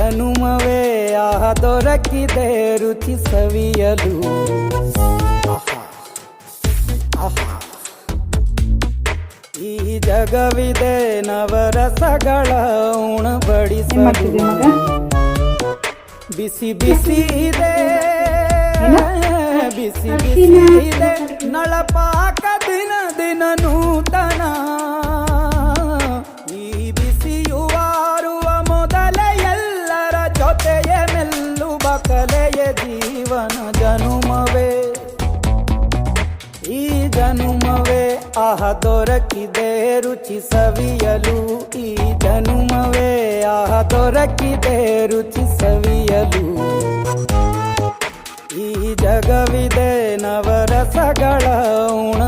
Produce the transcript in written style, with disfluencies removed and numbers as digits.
ಜನುಮವೇ ಆಹ ದೊರಕಿದೆ ರುಚಿ ಸವಿಯಲು. ಈ ಜಗವಿದೆ ನವರಸಗಳ ಉಣಬಡಿಸಲು. ಬಿಸಿ ಬಿಸಿ ಇದೆ ಬಿಸಿ ಬಿಸಿ ಇದೆ ನಳಪಾಕ ದಿನ ದಿನ ನೂತನ. ಈ ಬಿಸಿಯುವಾರುವ ಮೊದಲೇ ಎಲ್ಲರ ಜೊತೆಯೇ ಮೆಲ್ಲುವ ಕಲೆಯ ಜೀವನ ಜನುಮವೇ. ಈ ಜನುಮವೇ ಆಹ ದೊರಕಿದೆ ರುಚಿ ಸವಿಯಲು. ಈ ಜನುಮವೇ ಆಹ ದೊರಕಿದೆ ರುಚಿ ಸವಿಯಲು. ಈ ಜಗವಿದೆ ನವರಸಗಳ ಉಣ